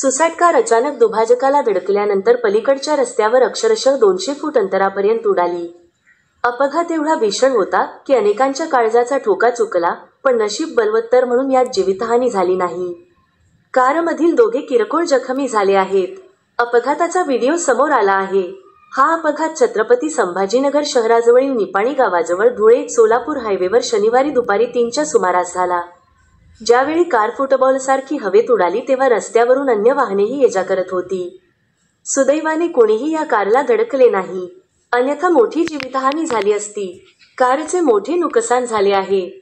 सुसाट car अचानक दुभाजकाला धडकल्यानंतर पलीकडच्या रस्त्यावर अक्षरशः 200 फूट अंतरापर्यंत उडाली. अपघात एवढा भीषण होता की अनेकांच्या काळजाचा ठोका चुकला, पण नशीब बलवत्तर म्हणून यात जीवितहानी झाली नाही. कारमधील दोघे किरकोळ जखमी झाले आहेत. अपघाताचा व्हिडिओ समोर आला आहे. हा अपघात छत्रपती संभाजीनगर शहराजवळील निपाणी गावाजवळ धुळे-सोलापूर हायवेवर शनिवारी दुपारी 3च्या सुमारास झाला. ज्यावेळी कार फुटबॉलसारखी हवेत उडाली तेव्हा रस्त्यावरून अन्य वाहनेही ये-जा करत होती. सुदैवाने कोणीही या कारला धडकले नाही, अन्यथा मोठी जीवितहानी झाली असती. कारचे मोठे नुकसान झाले आहे.